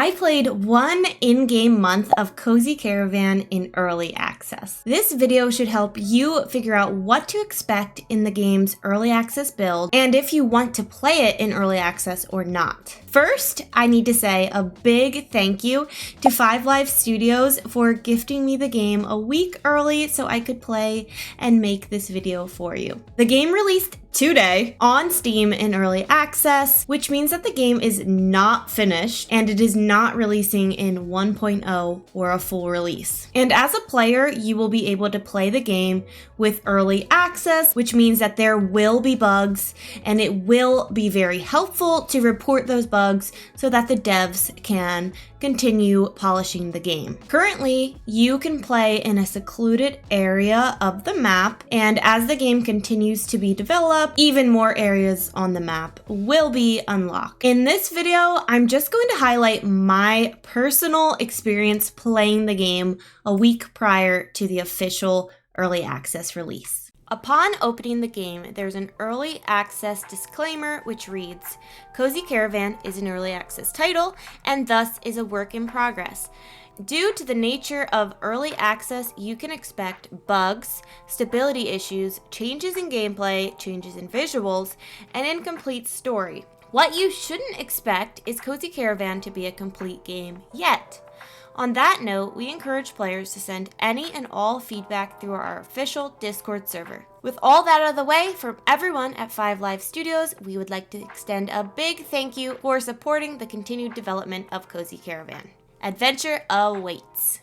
I played one in-game month of Cozy Caravan in early access. This video should help you figure out what to expect in the game's early access build and if you want to play it in early access or not. First, I need to say a big thank you to 5 Live Studios for gifting me the game a week early so I could play and make this video for you. The game released today on Steam in early access, which means that the game is not finished and it is not releasing in 1.0 or a full release. And as a player, you will be able to play the game with early access, which means that there will be bugs and it will be very helpful to report those bugs so that the devs can continue polishing the game. Currently, you can play in a secluded area of the map, and as the game continues to be developed, even more areas on the map will be unlocked. In this video, I'm just going to highlight my personal experience playing the game a week prior to the official early access release. Upon opening the game, there's an early access disclaimer which reads, Cozy Caravan is an early access title and thus is a work in progress. Due to the nature of early access, you can expect bugs, stability issues, changes in gameplay, changes in visuals, and incomplete story. What you shouldn't expect is Cozy Caravan to be a complete game yet. On that note, we encourage players to send any and all feedback through our official Discord server. With all that out of the way, from everyone at 5 Live Studios, we would like to extend a big thank you for supporting the continued development of Cozy Caravan. Adventure awaits.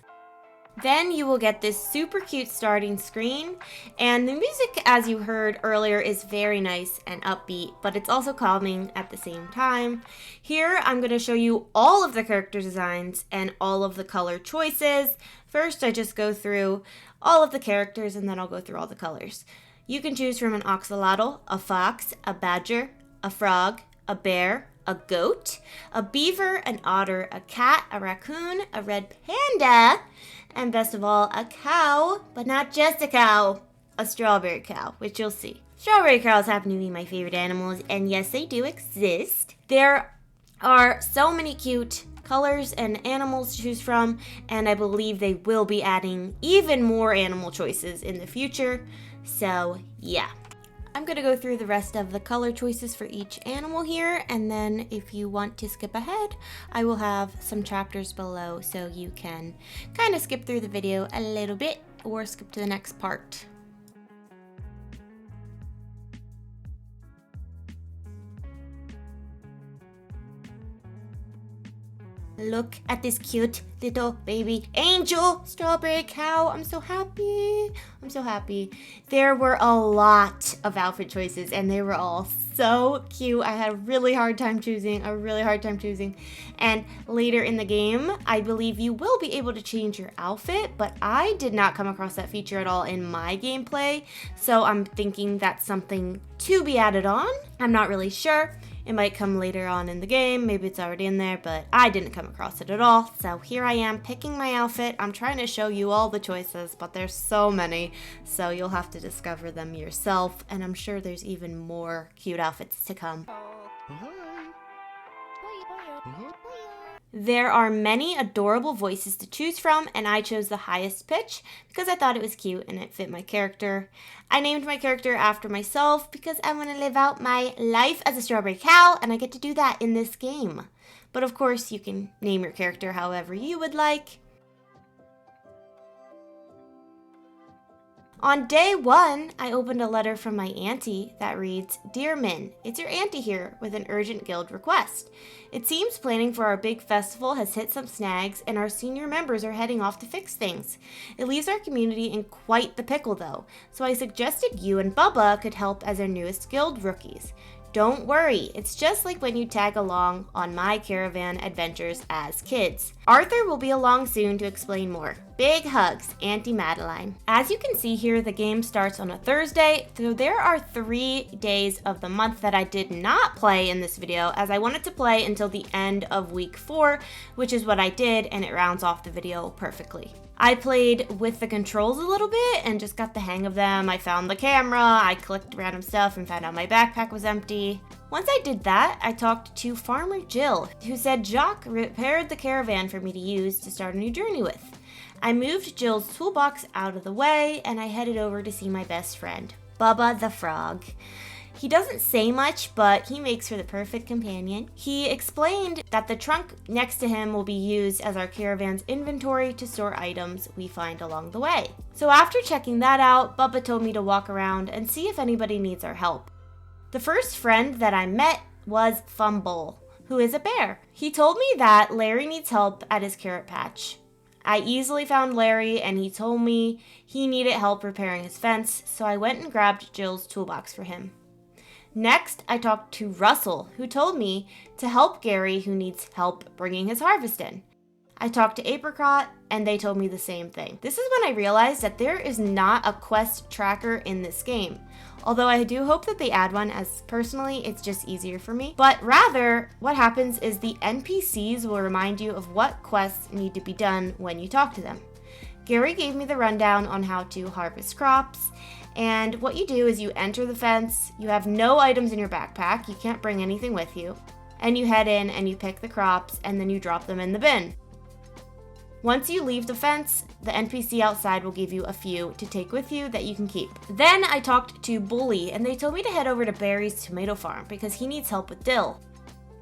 Then you will get this super cute starting screen, and the music, as you heard earlier, is very nice and upbeat, but it's also calming at the same time. Here I'm going to show you all of the character designs and all of the color choices. First, I just go through all of the characters and then I'll go through all the colors. You can choose from an axolotl, a fox, a badger, a frog, a bear, a goat, a beaver, an otter, a cat, a raccoon, a red panda, and best of all, a cow, but not just a cow, a strawberry cow, which you'll see. Strawberry cows happen to be my favorite animals, and yes, they do exist. There are so many cute colors and animals to choose from, and I believe they will be adding even more animal choices in the future, so yeah. I'm going to go through the rest of the color choices for each animal here, and then if you want to skip ahead, I will have some chapters below so you can kind of skip through the video a little bit or skip to the next part. Look at this cute little baby angel strawberry cow. I'm so happy. I'm so happy. There were a lot of outfit choices and they were all so cute. I had a really hard time choosing. And later in the game, I believe you will be able to change your outfit, but I did not come across that feature at all in my gameplay. So I'm thinking that's something to be added on. I'm not really sure. It might come later on in the game, maybe it's already in there, but I didn't come across it at all. So here I am picking my outfit. I'm trying to show you all the choices, but there's so many, so you'll have to discover them yourself, and I'm sure there's even more cute outfits to come. There are many adorable voices to choose from, and I chose the highest pitch because I thought it was cute and it fit my character. I named my character after myself because I want to live out my life as a strawberry cow, and I get to do that in this game. But of course, you can name your character however you would like. On day 1, I opened a letter from my auntie that reads, Dear Min, it's your auntie here with an urgent guild request. It seems planning for our big festival has hit some snags and our senior members are heading off to fix things. It leaves our community in quite the pickle though, so I suggested you and Bubba could help as our newest guild rookies. Don't worry, it's just like when you tag along on my caravan adventures as kids. Arthur will be along soon to explain more. Big hugs, Auntie Madeline. As you can see here, the game starts on a Thursday, so there are 3 days of the month that I did not play in this video, as I wanted to play until the end of week 4, which is what I did, and it rounds off the video perfectly. I played with the controls a little bit and just got the hang of them. I found the camera, I clicked random stuff and found out my backpack was empty. tree. Once I did that, I talked to Farmer Jill, who said Jacques repaired the caravan for me to use to start a new journey with. I moved Jill's toolbox out of the way, and I headed over to see my best friend, Bubba the Frog. He doesn't say much, but he makes for the perfect companion. He explained that the trunk next to him will be used as our caravan's inventory to store items we find along the way. So after checking that out, Bubba told me to walk around and see if anybody needs our help. The first friend that I met was Fumble, who is a bear. He told me that Larry needs help at his carrot patch. I easily found Larry, and he told me he needed help repairing his fence, so I went and grabbed Jill's toolbox for him. Next, I talked to Russell, who told me to help Gary, who needs help bringing his harvest in. I talked to Apricot, and they told me the same thing. This is when I realized that there is not a quest tracker in this game. Although I do hope that they add one, as personally, it's just easier for me. But rather, what happens is the NPCs will remind you of what quests need to be done when you talk to them. Gary gave me the rundown on how to harvest crops, and what you do is you enter the fence, you have no items in your backpack, you can't bring anything with you, and you head in and you pick the crops and then you drop them in the bin. Once you leave the fence, the NPC outside will give you a few to take with you that you can keep. Then I talked to Bully, and they told me to head over to Barry's tomato farm because he needs help with Dill.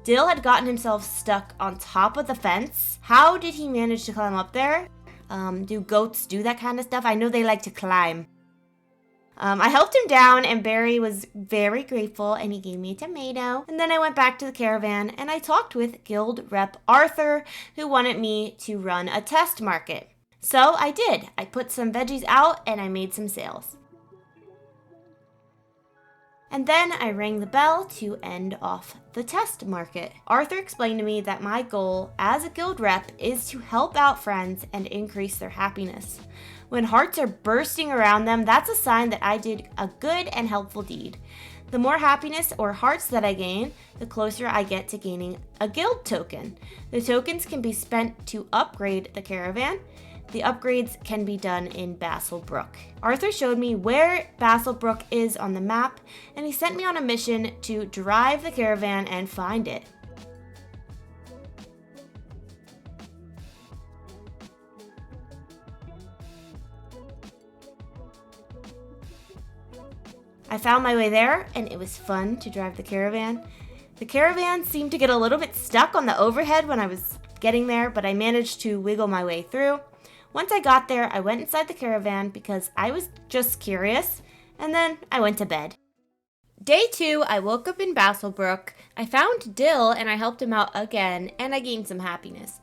Dill had gotten himself stuck on top of the fence. How did he manage to climb up there? Do goats do that kind of stuff? I know they like to climb. I helped him down, and Barry was very grateful, and he gave me a tomato. And then I went back to the caravan, and I talked with Guild Rep Arthur, who wanted me to run a test market. So I did. I put some veggies out, and I made some sales. And then I rang the bell to end off the test market. Arthur explained to me that my goal as a guild rep is to help out friends and increase their happiness. When hearts are bursting around them, that's a sign that I did a good and helpful deed. The more happiness or hearts that I gain, the closer I get to gaining a guild token. The tokens can be spent to upgrade the caravan. The upgrades can be done in Basselbrook. Arthur showed me where Basselbrook is on the map, and he sent me on a mission to drive the caravan and find it. I found my way there, and it was fun to drive the caravan. The caravan seemed to get a little bit stuck on the overhead when I was getting there, but I managed to wiggle my way through. Once I got there, I went inside the caravan because I was just curious, and then I went to bed. Day 2, I woke up in Basselbrook. I found Dill, and I helped him out again, and I gained some happiness.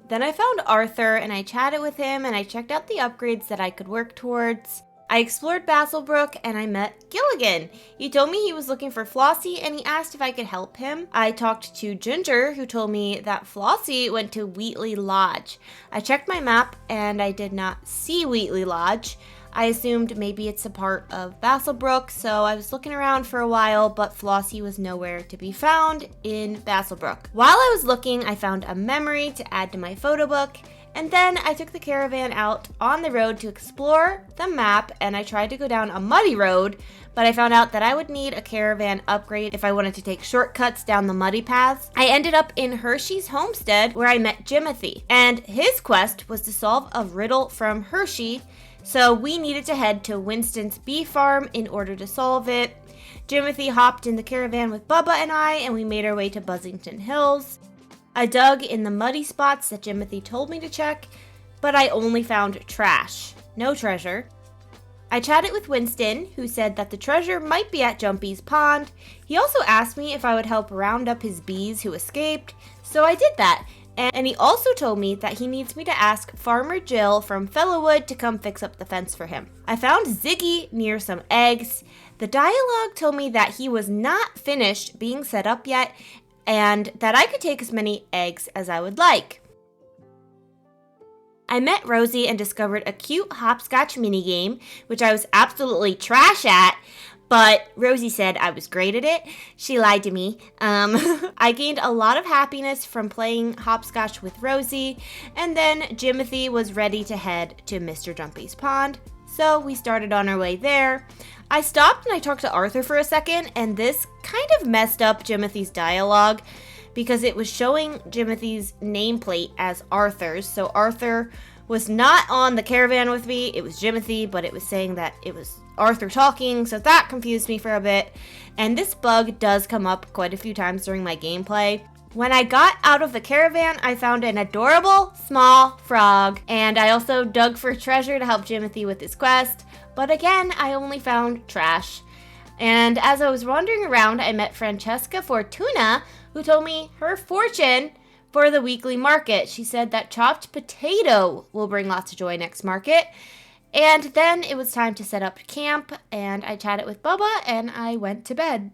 Then I found Arthur, and I chatted with him, and I checked out the upgrades that I could work towards. I explored Basselbrook, and I met Gilligan. He told me he was looking for Flossie, and he asked if I could help him. I talked to Ginger, who told me that Flossie went to Wheatley Lodge. I checked my map, and I did not see Wheatley Lodge. I assumed maybe it's a part of Basselbrook, so I was looking around for a while, but Flossie was nowhere to be found in Basselbrook. While I was looking, I found a memory to add to my photo book, and then I took the caravan out on the road to explore the map, and I tried to go down a muddy road, but I found out that I would need a caravan upgrade if I wanted to take shortcuts down the muddy paths. I ended up in Hershey's homestead, where I met Jimothy, and his quest was to solve a riddle from Hershey, so we needed to head to Winston's bee farm in order to solve it. Jimothy hopped in the caravan with Bubba and I, and we made our way to Buzzington Hills. I dug in the muddy spots that Jimothy told me to check, but I only found trash, no treasure. I chatted with Winston, who said that the treasure might be at Jumpy's pond. He also asked me if I would help round up his bees who escaped, so I did that. And he also told me that he needs me to ask Farmer Jill from Fellowwood to come fix up the fence for him. I found Ziggy near some eggs. The dialogue told me that he was not finished being set up yet, and that I could take as many eggs as I would like. I met Rosie and discovered a cute hopscotch minigame, which I was absolutely trash at, but Rosie said I was great at it. She lied to me. I gained a lot of happiness from playing hopscotch with Rosie, and then Jimothy was ready to head to Mr. Jumpy's pond. So we started on our way there. I stopped and I talked to Arthur for a second, and this kind of messed up Jimothy's dialogue because it was showing Jimothy's nameplate as Arthur's. So Arthur was not on the caravan with me. It was Jimothy, but it was saying that it was Arthur talking, so that confused me for a bit. And this bug does come up quite a few times during my gameplay. When I got out of the caravan, I found an adorable small frog, and I also dug for treasure to help Jimothy with his quest, but again, I only found trash. And as I was wandering around, I met Francesca Fortuna, who told me her fortune for the weekly market. She said that chopped potato will bring lots of joy next market. And then it was time to set up camp, and I chatted with Bubba, and I went to bed.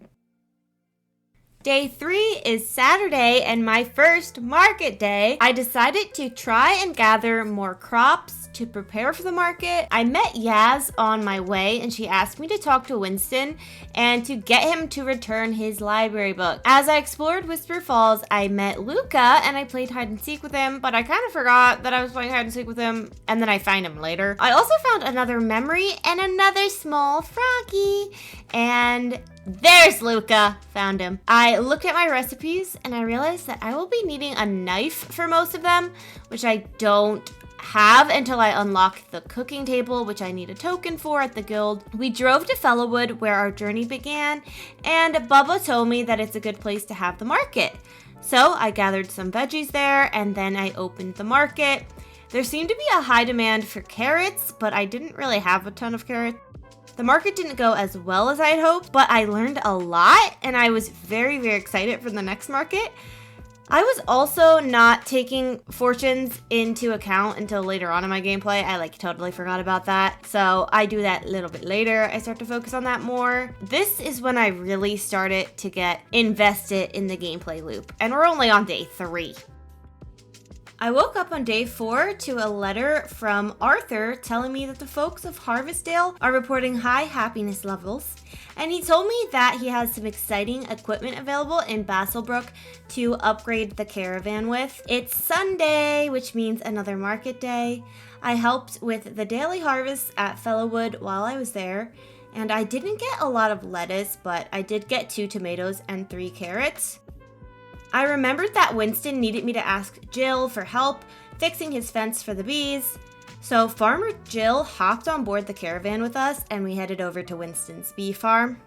Day 3 is Saturday and my first market day. I decided to try and gather more crops to prepare for the market. I met Yaz on my way and she asked me to talk to Winston and to get him to return his library book. As I explored Whisper Falls, I met Luca and I played hide and seek with him, but I kind of forgot that I was playing hide and seek with him, and then I find him later. I also found another memory and another small froggy, and there's Luca. Found him. I looked at my recipes and I realized that I will be needing a knife for most of them, which I don't have until I unlock the cooking table, which I need a token for at the guild. We drove to Fellowwood where our journey began, and Bubba told me that it's a good place to have the market. So I gathered some veggies there and then I opened the market. There seemed to be a high demand for carrots, but I didn't really have a ton of carrots. The market didn't go as well as I had hoped, but I learned a lot and I was very, very excited for the next market. I was also not taking fortunes into account until later on in my gameplay. I totally forgot about that. So I do that a little bit later. I start to focus on that more. This is when I really started to get invested in the gameplay loop. And we're only on day 3. I woke up on day 4 to a letter from Arthur telling me that the folks of Harvestdale are reporting high happiness levels, and he told me that he has some exciting equipment available in Basselbrook to upgrade the caravan with. It's Sunday, which means another market day. I helped with the daily harvest at Fellowwood while I was there, and I didn't get a lot of lettuce, but I did get 2 tomatoes and 3 carrots. I remembered that Winston needed me to ask Jill for help fixing his fence for the bees. So Farmer Jill hopped on board the caravan with us and we headed over to Winston's bee farm.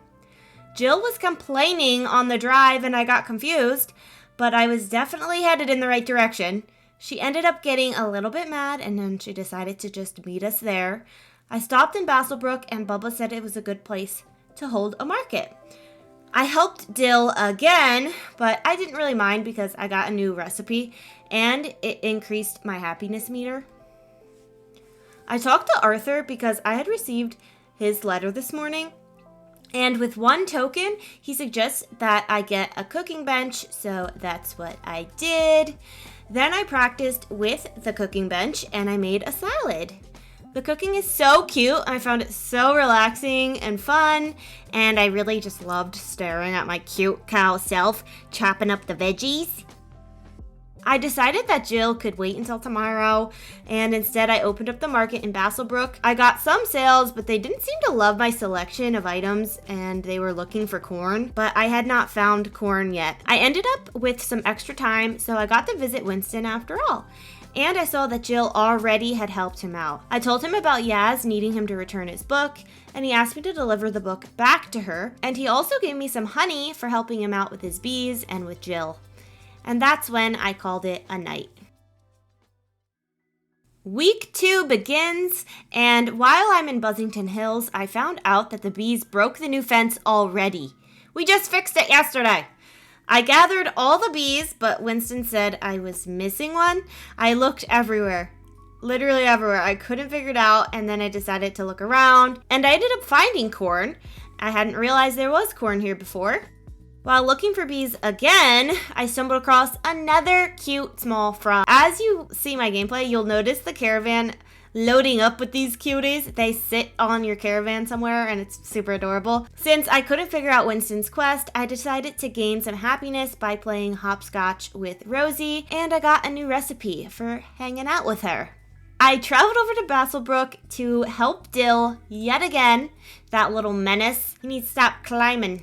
Jill was complaining on the drive and I got confused, but I was definitely headed in the right direction. She ended up getting a little bit mad and then she decided to just meet us there. I stopped in Basselbrook and Bubba said it was a good place to hold a market. I helped Dill again, but I didn't really mind because I got a new recipe and it increased my happiness meter. I talked to Arthur because I had received his letter this morning, and with 1 token, he suggests that I get a cooking bench, so that's what I did. Then I practiced with the cooking bench and I made a salad. The cooking is so cute. I found it so relaxing and fun, and I really just loved staring at my cute cow self chopping up the veggies. I decided that Jill could wait until tomorrow, and instead I opened up the market in Basselbrook. I got some sales, but they didn't seem to love my selection of items, and they were looking for corn, but I had not found corn yet. I ended up with some extra time, so I got to visit Winston after all. And I saw that Jill already had helped him out. I told him about Yaz needing him to return his book, and he asked me to deliver the book back to her, and he also gave me some honey for helping him out with his bees and with Jill. And that's when I called it a night. Week 2 begins, and while I'm in Buzzington Hills, I found out that the bees broke the new fence already. We just fixed it yesterday. I gathered all the bees, but Winston said I was missing one. I looked everywhere, literally everywhere. I couldn't figure it out, and then I decided to look around, and I ended up finding corn. I hadn't realized there was corn here before. While looking for bees again, I stumbled across another cute small frog. As you see my gameplay, you'll notice the caravan loading up with these cuties. They sit on your caravan somewhere and it's super adorable. Since I couldn't figure out Winston's quest, I decided to gain some happiness by playing hopscotch with Rosie, and I got a new recipe for hanging out with her. I traveled over to Basselbrook to help Dill yet again. That little menace. He needs to stop climbing.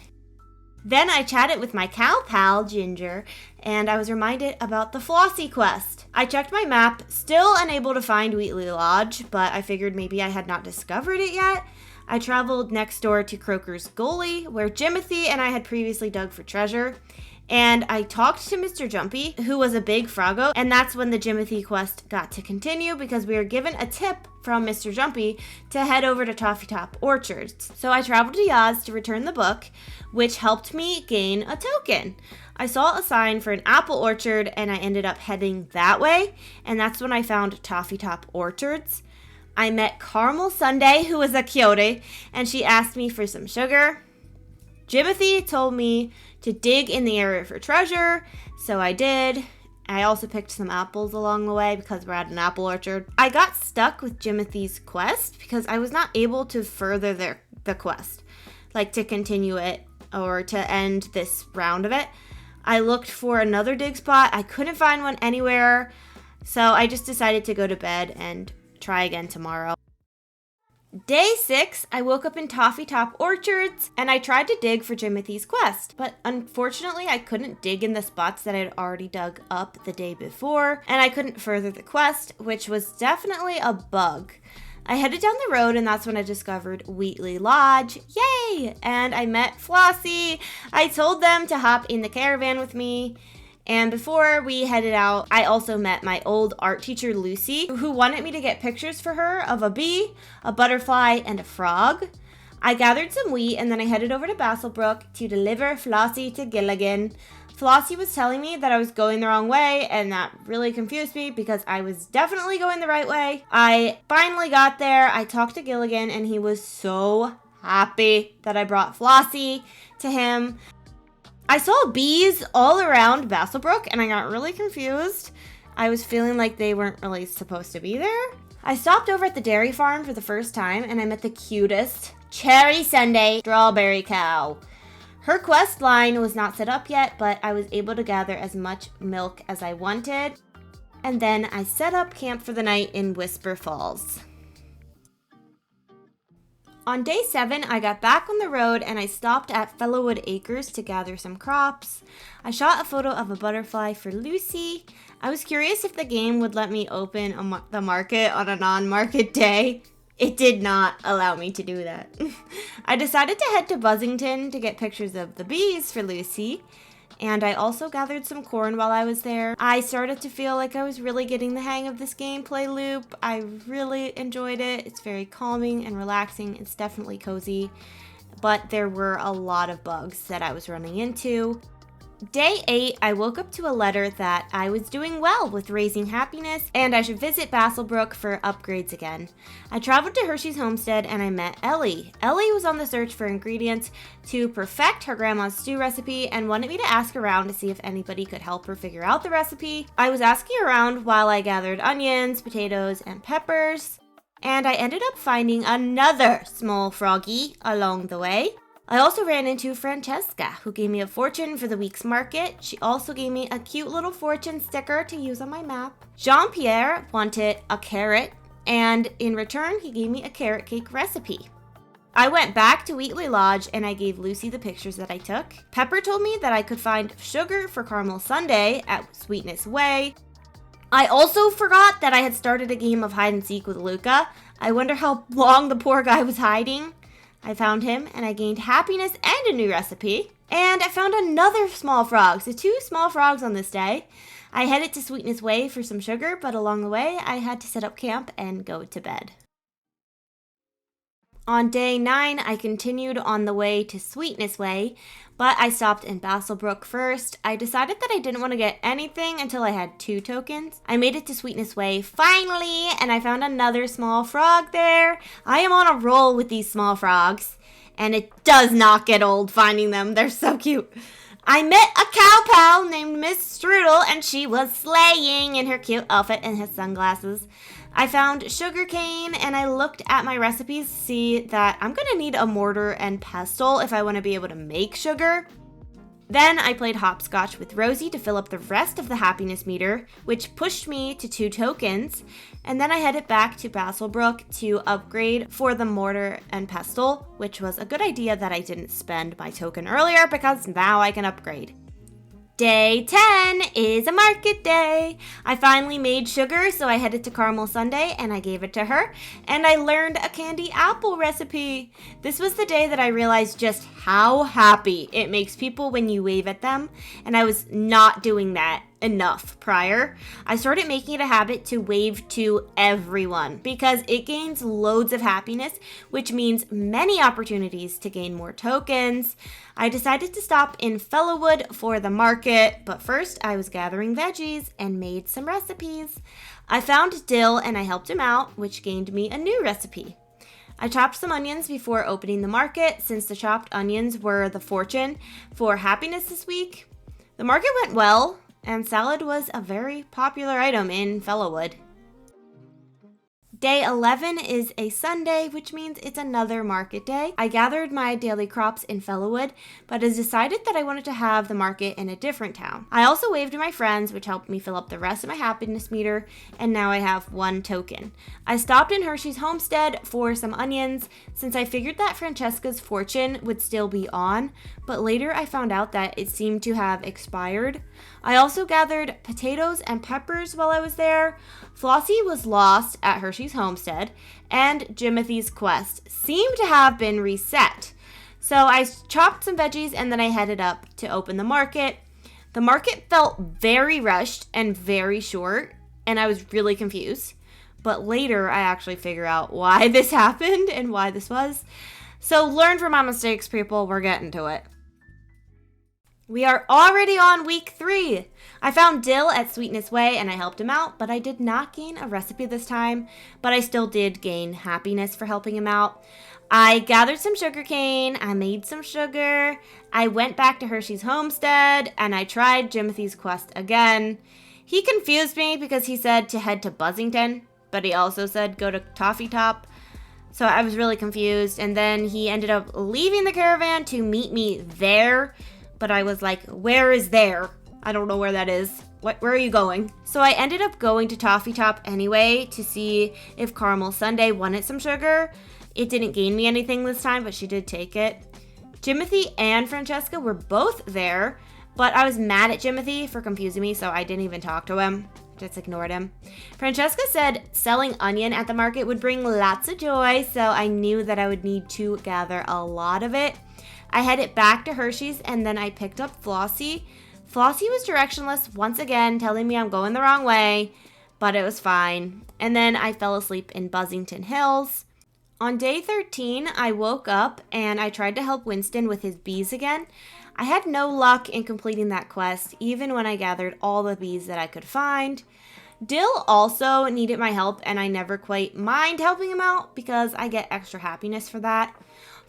Then I chatted with my cow pal, Ginger, and I was reminded about the Flossie quest. I checked my map, still unable to find Wheatley Lodge, but I figured maybe I had not discovered it yet. I traveled next door to Croker's Gully, where Jimothy and I had previously dug for treasure. And I talked to Mr. Jumpy, who was a big froggo, and that's when the Jimothy quest got to continue because we were given a tip from Mr. Jumpy to head over to Toffee Top Orchards. So I traveled to Yaz to return the book, which helped me gain a token. I saw a sign for an apple orchard and I ended up heading that way, and that's when I found Toffee Top Orchards. I met Caramel Sunday, who was a cutie, and she asked me for some sugar. Jimothy told me to dig in the area for treasure, so I did. I also picked some apples along the way because we're at an apple orchard. I got stuck with Jimothy's quest because I was not able to further the quest, like to continue it or to end this round of it. I looked for another dig spot. I couldn't find one anywhere, so I just decided to go to bed and try again tomorrow. Day 6, I woke up in Toffee Top Orchards, and I tried to dig for Jimothy's quest, but unfortunately I couldn't dig in the spots that I had already dug up the day before, and I couldn't further the quest, which was definitely a bug. I headed down the road, and that's when I discovered Wheatley Lodge. Yay! And I met Flossie. I told them to hop in the caravan with me. And before we headed out, I also met my old art teacher, Lucy, who wanted me to get pictures for her of a bee, a butterfly, and a frog. I gathered some wheat, and then I headed over to Basselbrook to deliver Flossie to Gilligan. Flossie was telling me that I was going the wrong way, and that really confused me because I was definitely going the right way. I finally got there. I talked to Gilligan, and he was so happy that I brought Flossie to him. I saw bees all around Basselbrook, and I got really confused. I was feeling like they weren't really supposed to be there. I stopped over at the dairy farm for the first time, and I met the cutest Cherry Sunday strawberry cow. Her quest line was not set up yet, but I was able to gather as much milk as I wanted. And then I set up camp for the night in Whisper Falls. On day 7, I got back on the road and I stopped at Fellowwood Acres to gather some crops. I shot a photo of a butterfly for Lucy. I was curious if the game would let me open the market on a non-market day. It did not allow me to do that. I decided to head to Buzzington to get pictures of the bees for Lucy. And I also gathered some corn while I was there. I started to feel like I was really getting the hang of this gameplay loop. I really enjoyed it. It's very calming and relaxing. It's definitely cozy. But there were a lot of bugs that I was running into. Day 8, I woke up to a letter that I was doing well with raising happiness and I should visit Basselbrook for upgrades again. I traveled to Hershey's homestead and I met Ellie. Ellie was on the search for ingredients to perfect her grandma's stew recipe and wanted me to ask around to see if anybody could help her figure out the recipe. I was asking around while I gathered onions, potatoes, and peppers, and I ended up finding another small froggy along the way. I also ran into Francesca, who gave me a fortune for the week's market. She also gave me a cute little fortune sticker to use on my map. Jean-Pierre wanted a carrot, and in return, he gave me a carrot cake recipe. I went back to Wheatley Lodge, and I gave Lucy the pictures that I took. Pepper told me that I could find sugar for Caramel Sunday at Sweetness Way. I also forgot that I had started a game of hide and seek with Luca. I wonder how long the poor guy was hiding. I found him, and I gained happiness and a new recipe. And I found another small frog, so 2 small frogs on this day. I headed to Sweetness Way for some sugar, but along the way, I had to set up camp and go to bed. On day 9, I continued on the way to Sweetness Way, but I stopped in Basselbrook first. I decided that I didn't want to get anything until I had 2 tokens. I made it to Sweetness Way finally, and I found another small frog there. I am on a roll with these small frogs, and it does not get old finding them. They're so cute. I met a cow pal named Miss Strudel, and she was slaying in her cute outfit and her sunglasses. I found sugarcane, and I looked at my recipes to see that I'm going to need a mortar and pestle if I want to be able to make sugar. Then I played hopscotch with Rosie to fill up the rest of the happiness meter, which pushed me to 2 tokens. And then I headed back to Basselbrook to upgrade for the mortar and pestle, which was a good idea that I didn't spend my token earlier because now I can upgrade. Day 10 is a market day. I finally made sugar, so I headed to Caramel Sundae and I gave it to her. And I learned a candy apple recipe. This was the day that I realized just how happy it makes people when you wave at them. And I was not doing that enough prior. I started making it a habit to wave to everyone because it gains loads of happiness, which means many opportunities to gain more tokens. I decided to stop in Fellowwood for the market, but first I was gathering veggies and made some recipes. I found Dill and I helped him out, which gained me a new recipe. I chopped some onions before opening the market since the chopped onions were the fortune for happiness this week. The market went well, and salad was a very popular item in Fellowwood. Day 11 is a Sunday, which means it's another market day. I gathered my daily crops in Fellowwood, but has decided that I wanted to have the market in a different town. I also waved to my friends, which helped me fill up the rest of my happiness meter, and now I have 1 token. I stopped in Hershey's homestead for some onions, since I figured that Francesca's fortune would still be on, but later I found out that it seemed to have expired. I also gathered potatoes and peppers while I was there. Flossie was lost at Hershey's homestead, and Jimothy's quest seemed to have been reset. So I chopped some veggies and then I headed up to open the market. The market felt very rushed and very short, and I was really confused. But later I actually figured out why this happened and why this was. So learn from my mistakes, people. We're getting to it. We are already on week 3. I found Dill at Sweetness Way and I helped him out, but I did not gain a recipe this time, but I still did gain happiness for helping him out. I gathered some sugarcane, I made some sugar, I went back to Hershey's homestead, and I tried Jimothy's quest again. He confused me because he said to head to Buzzington, but he also said go to Toffee Top. So I was really confused, and then he ended up leaving the caravan to meet me there. But I was like, where is there? I don't know where that is. Where are you going? So I ended up going to Toffee Top anyway to see if Caramel Sundae wanted some sugar. It didn't gain me anything this time, but she did take it. Jimothy and Francesca were both there, but I was mad at Jimothy for confusing me, so I didn't even talk to him. Just ignored him. Francesca said selling onion at the market would bring lots of joy, so I knew that I would need to gather a lot of it. I headed back to Hershey's and then I picked up Flossie. Flossie was directionless once again, telling me I'm going the wrong way, but it was fine. And then I fell asleep in Buzzington Hills. On day 13, I woke up and I tried to help Winston with his bees again. I had no luck in completing that quest, even when I gathered all the bees that I could find. Dill also needed my help and I never quite mind helping him out because I get extra happiness for that.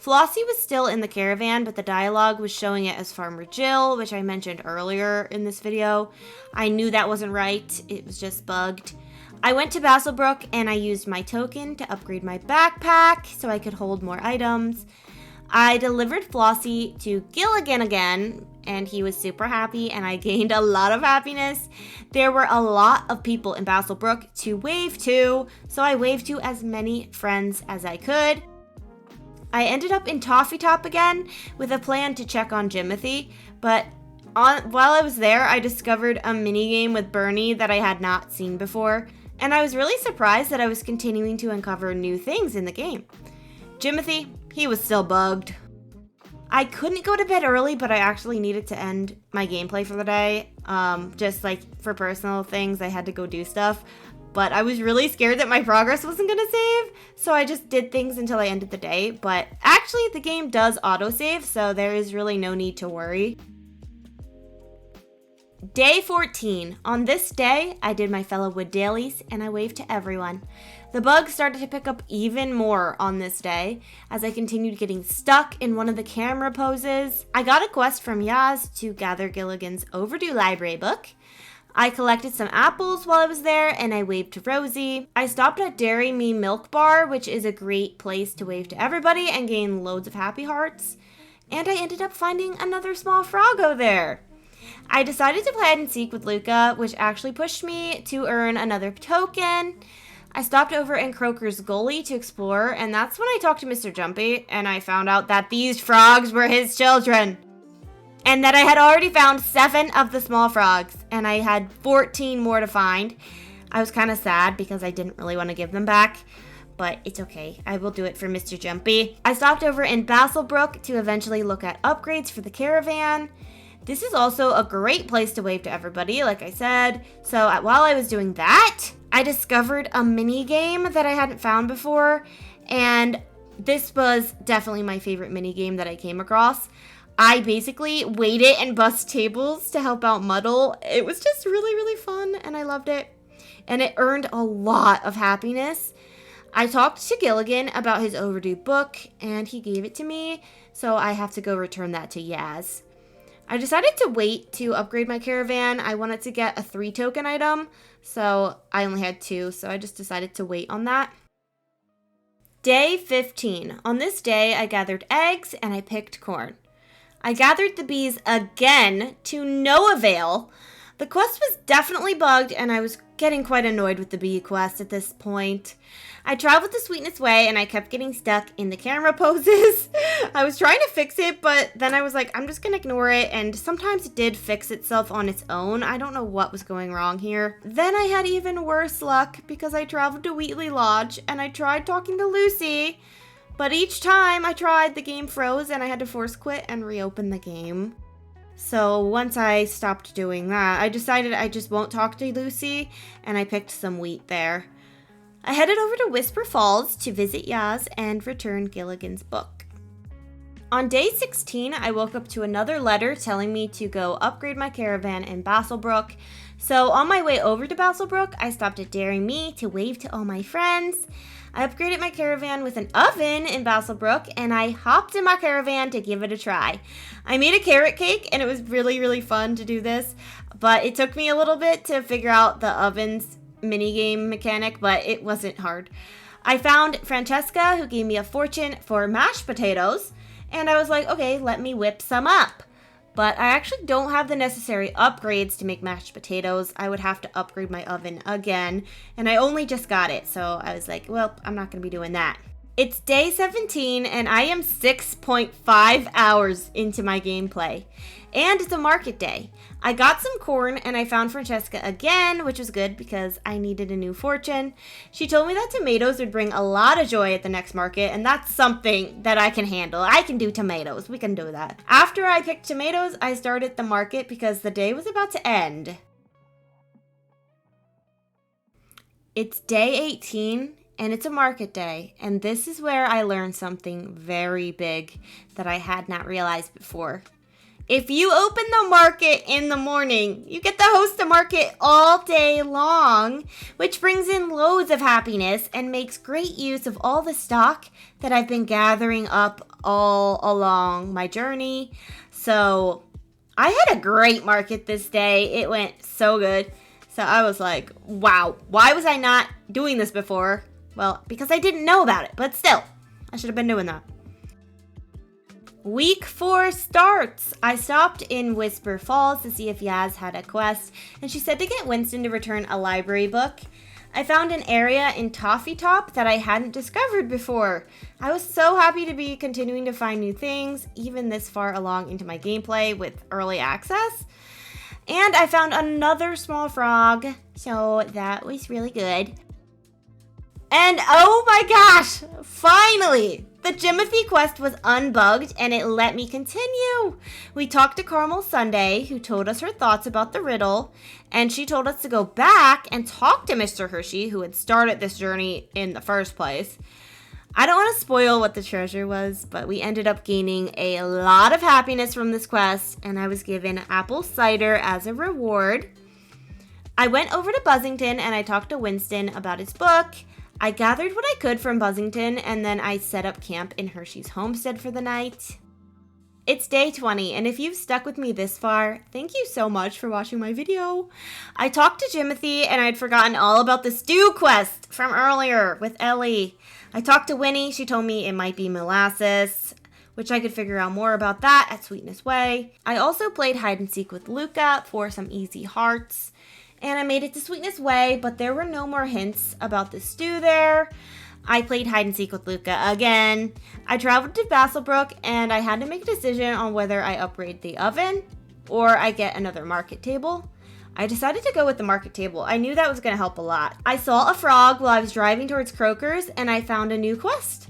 Flossie was still in the caravan, but the dialogue was showing it as Farmer Jill, which I mentioned earlier in this video. I knew that wasn't right. It was just bugged. I went to Basselbrook and I used my token to upgrade my backpack so I could hold more items. I delivered Flossie to Gilligan again, and he was super happy and I gained a lot of happiness. There were a lot of people in Basselbrook to wave to, so I waved to as many friends as I could. I ended up in Toffee Top again with a plan to check on Jimothy, but while I was there, I discovered a minigame with Bernie that I had not seen before, and I was really surprised that I was continuing to uncover new things in the game. Jimothy, he was still bugged. I couldn't go to bed early, but I actually needed to end my gameplay for the day. Just like for personal things, I had to go do stuff. But I was really scared that my progress wasn't going to save, so I just did things until I ended the day. But actually, the game does autosave, so there is really no need to worry. Day 14. On this day, I did my Fellowwood dailies, and I waved to everyone. The bugs started to pick up even more on this day, as I continued getting stuck in one of the camera poses. I got a quest from Yaz to gather Gilligan's overdue library book. I collected some apples while I was there, and I waved to Rosie. I stopped at Dairy Me Milk Bar, which is a great place to wave to everybody and gain loads of happy hearts. and I ended up finding another small froggo there. I decided to play hide and seek with Luca, which actually pushed me to earn another token. I stopped over in Croaker's Gully to explore, and that's when I talked to Mr. Jumpy, and I found out that these frogs were his children. And that I had already found 7 of the small frogs, and I had 14 more to find. I was kind of sad because I didn't really want to give them back, but it's okay. I will do it for Mr. Jumpy. I stopped over in Basselbrook to eventually look at upgrades for the caravan. This is also a great place to wave to everybody, like I said. So while I was doing that, I discovered a mini game that I hadn't found before, and this was definitely my favorite mini game that I came across. I basically waited and bussed tables to help out Muddle. It was just really, really fun, and I loved it. And it earned a lot of happiness. I talked to Gilligan about his overdue book, and he gave it to me, so I have to go return that to Yaz. I decided to wait to upgrade my caravan. I wanted to get a 3 token item, so I only had 2, so I just decided to wait on that. Day 15. On this day, I gathered eggs and I picked corn. I gathered the bees again to no avail. The quest was definitely bugged, and I was getting quite annoyed with the bee quest at this point. I traveled the Sweetness Way, and I kept getting stuck in the camera poses. I was trying to fix it, but then I was like, I'm just going to ignore it, and sometimes it did fix itself on its own. I don't know what was going wrong here. Then I had even worse luck, because I traveled to Wheatley Lodge, and I tried talking to Lucy, but each time I tried, the game froze, and I had to force quit and reopen the game. So once I stopped doing that, I decided I just won't talk to Lucy, and I picked some wheat there. I headed over to Whisper Falls to visit Yaz and return Gilligan's book. On day 16, I woke up to another letter telling me to go upgrade my caravan in Basselbrook. So on my way over to Basselbrook, I stopped at Dairy Me to wave to all my friends. I upgraded my caravan with an oven in Basselbrook, and I hopped in my caravan to give it a try. I made a carrot cake, and it was really, really fun to do this, but it took me a little bit to figure out the oven's minigame mechanic, but it wasn't hard. I found Francesca, who gave me a fortune for mashed potatoes, and I was like, okay, let me whip some up. But I actually don't have the necessary upgrades to make mashed potatoes. I would have to upgrade my oven again, and I only just got it, so I was like, well, I'm not going to be doing that. It's day 17, and I am 6.5 hours into my gameplay. And it's a market day. I got some corn, and I found Francesca again, which was good because I needed a new fortune. She told me that tomatoes would bring a lot of joy at the next market, and that's something that I can handle. I can do tomatoes. We can do that. After I picked tomatoes, I started the market because the day was about to end. It's day 18, and it's a market day, and this is where I learned something very big that I had not realized before. If you open the market in the morning, you get to host a market all day long, which brings in loads of happiness and makes great use of all the stock that I've been gathering up all along my journey. So I had a great market this day. It went so good. So I was like, wow, why was I not doing this before? Well, because I didn't know about it, but still, I should have been doing that. Week 4 starts. I stopped in Whisper Falls to see if Yaz had a quest, and she said to get Winston to return a library book. I found an area in Toffee Top that I hadn't discovered before. I was so happy to be continuing to find new things, even this far along into my gameplay with early access. And I found another small frog, so that was really good. And oh my gosh, finally! The Jimothy quest was unbugged and it let me continue. We talked to Carmel Sunday, who told us her thoughts about the riddle, and she told us to go back and talk to Mr. Hershey, who had started this journey in the first place. I don't want to spoil what the treasure was, but we ended up gaining a lot of happiness from this quest, and I was given apple cider as a reward. I went over to Buzzington and I talked to Winston about his book. I gathered what I could from Buzzington, and then I set up camp in Hershey's homestead for the night. It's day 20, and if you've stuck with me this far, thank you so much for watching my video. I talked to Jimothy, and I'd forgotten all about the stew quest from earlier with Ellie. I talked to Winnie. She told me it might be molasses. which I could figure out more about that at Sweetness Way. I also played hide and seek with Luca for some easy hearts. And I made it to Sweetness Way, but there were no more hints about the stew there. I played hide and seek with Luca again. I traveled to Basselbrook, and I had to make a decision on whether I upgrade the oven or I get another market table. I decided to go with the market table. I knew that was going to help a lot. I saw a frog while I was driving towards Croker's, and I found a new quest.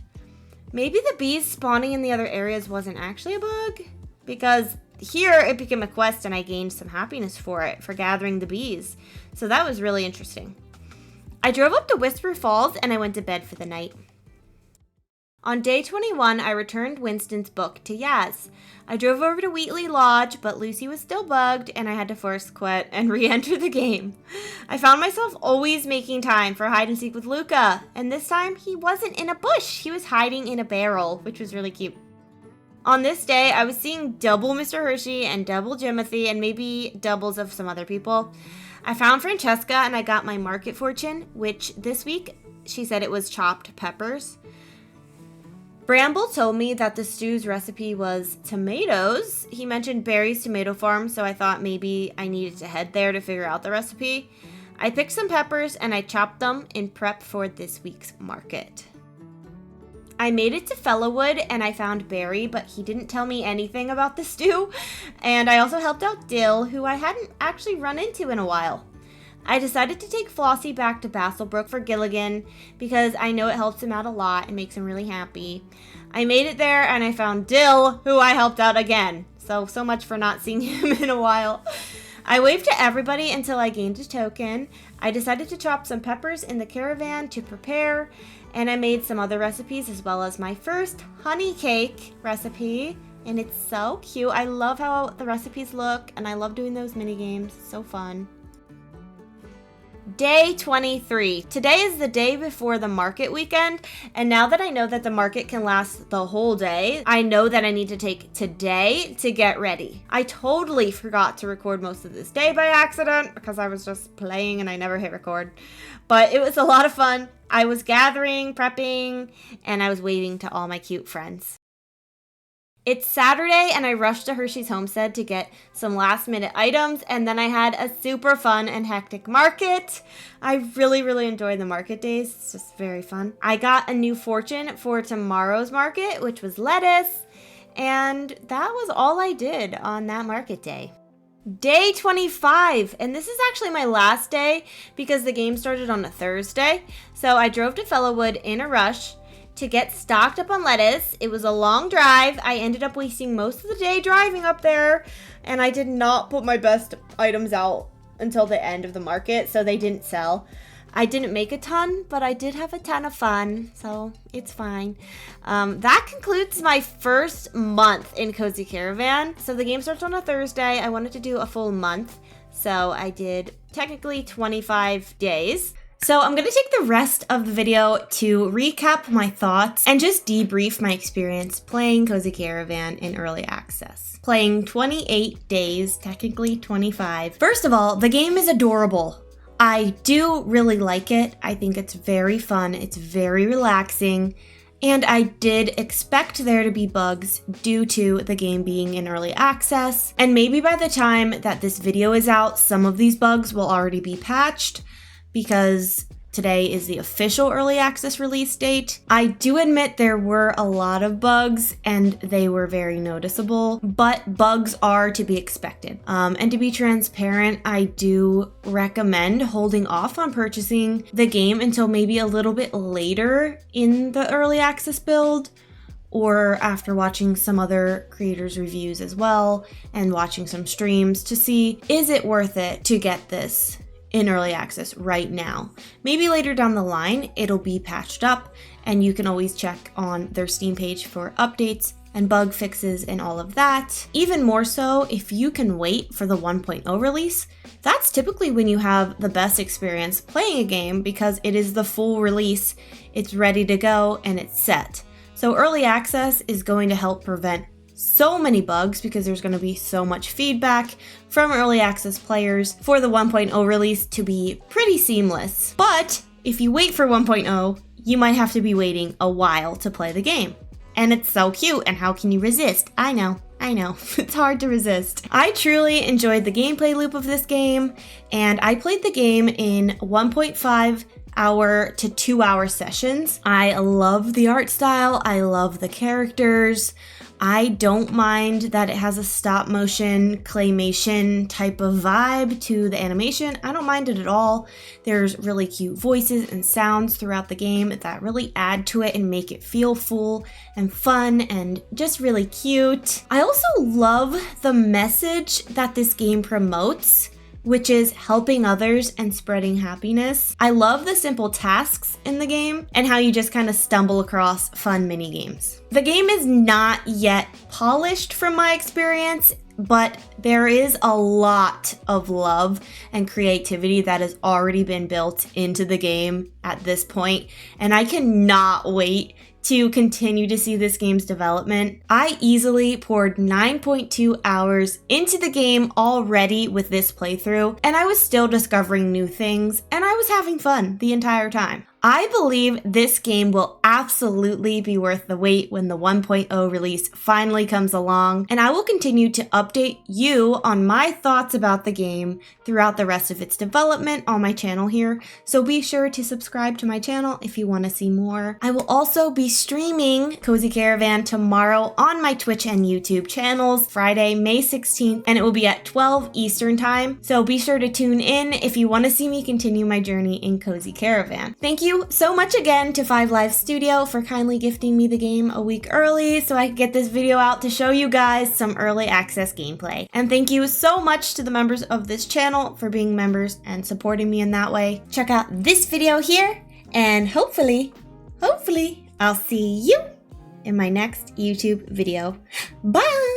Maybe the bees spawning in the other areas wasn't actually a bug, because here it became a quest and I gained some happiness for it, for gathering the bees. So that was really interesting. I drove up to Whisper Falls and I went to bed for the night. On day 21, I returned Winston's book to Yaz. I drove over to Wheatley Lodge, but Lucy was still bugged and I had to force quit and re-enter the game. I found myself always making time for hide and seek with Luca, and this time he wasn't in a bush, he was hiding in a barrel, which was really cute. On this day, I was seeing double Mr. Hershey and double Jimothy and maybe doubles of some other people. I found Francesca and I got my market fortune, which this week she said it was chopped peppers. Bramble told me that the stew's recipe was tomatoes. He mentioned Barry's tomato farm, so I thought maybe I needed to head there to figure out the recipe. I picked some peppers and I chopped them in prep for this week's market. I made it to Fellowwood and I found Barry, but he didn't tell me anything about the stew. And I also helped out Dill, who I hadn't actually run into in a while. I decided to take Flossie back to Basselbrook for Gilligan because I know it helps him out a lot and makes him really happy. I made it there and I found Dill, who I helped out again. So much for not seeing him in a while. I waved to everybody until I gained a token. I decided to chop some peppers in the caravan to prepare, and I made some other recipes as well as my first honey cake recipe, and it's so cute. I love how the recipes look, and I love doing those mini games. So fun. Day 23. Today is the day before the market weekend, and now that I know that the market can last the whole day, I know that I need to take today to get ready. I totally forgot to record most of this day by accident because I was just playing and I never hit record, but it was a lot of fun. I was gathering, prepping, and I was waving to all my cute friends. It's Saturday and I rushed to Hershey's Homestead to get some last minute items, and then I had a super fun and hectic market. I really enjoyed the market days. It's just very fun. I got a new fortune for tomorrow's market, which was lettuce, and that was all I did on that market day. Day 25, and this is actually my last day because the game started on a Thursday. So I drove to Fellowwood in a rush to get stocked up on lettuce. It was a long drive. I ended up wasting most of the day driving up there, and I did not put my best items out until the end of the market, so they didn't sell. I didn't make a ton, but I did have a ton of fun, so it's fine. That concludes my first month in Cozy Caravan. So the game starts on a Thursday. I wanted to do a full month, so I did technically 25 days. So I'm going to take the rest of the video to recap my thoughts and just debrief my experience playing Cozy Caravan in early access. Playing 28 days, technically 25. First of all, the game is adorable. I do really like it. I think it's very fun. It's very relaxing. And I did expect there to be bugs due to the game being in early access. And maybe by the time that this video is out, some of these bugs will already be patched, because today is the official early access release date. I do admit there were a lot of bugs and they were very noticeable, but bugs are to be expected. And to be transparent, I do recommend holding off on purchasing the game until maybe a little bit later in the early access build, or after watching some other creators' reviews as well and watching some streams to see, is it worth it to get this in early access right now? Maybe later down the line, it'll be patched up and you can always check on their Steam page for updates and bug fixes and all of that. Even more so, if you can wait for the 1.0 release, that's typically when you have the best experience playing a game because it is the full release, it's ready to go, and it's set. So early access is going to help prevent so many bugs because there's going to be so much feedback from early access players for the 1.0 release to be pretty seamless. But if you wait for 1.0, you might have to be waiting a while to play the game. And it's so cute, and how can you resist? I know. It's hard to resist. I truly enjoyed the gameplay loop of this game, and I played the game in 1.5 hour to 2 hour sessions. I love the art style. I love the characters. I don't mind that it has a stop motion claymation type of vibe to the animation. I don't mind it at all. There's really cute voices and sounds throughout the game that really add to it and make it feel full and fun and just really cute. I also love the message that this game promotes, which is helping others and spreading happiness. I love the simple tasks in the game and how you just kind of stumble across fun mini games. The game is not yet polished from my experience, but there is a lot of love and creativity that has already been built into the game at this point, and I cannot wait to continue to see this game's development. I easily poured 9.2 hours into the game already with this playthrough, and I was still discovering new things, and I was having fun the entire time. I believe this game will absolutely be worth the wait when the 1.0 release finally comes along, and I will continue to update you on my thoughts about the game throughout the rest of its development on my channel here, so be sure to subscribe to my channel if you want to see more. I will also be streaming Cozy Caravan tomorrow on my Twitch and YouTube channels, Friday, May 16th, and it will be at 12 Eastern Time, so be sure to tune in if you want to see me continue my journey in Cozy Caravan. Thank you so much again to 5 Live Studio for kindly gifting me the game a week early so I could get this video out to show you guys some early access gameplay. And thank you so much to the members of this channel for being members and supporting me in that way. Check out this video here, and hopefully, I'll see you in my next YouTube video. Bye!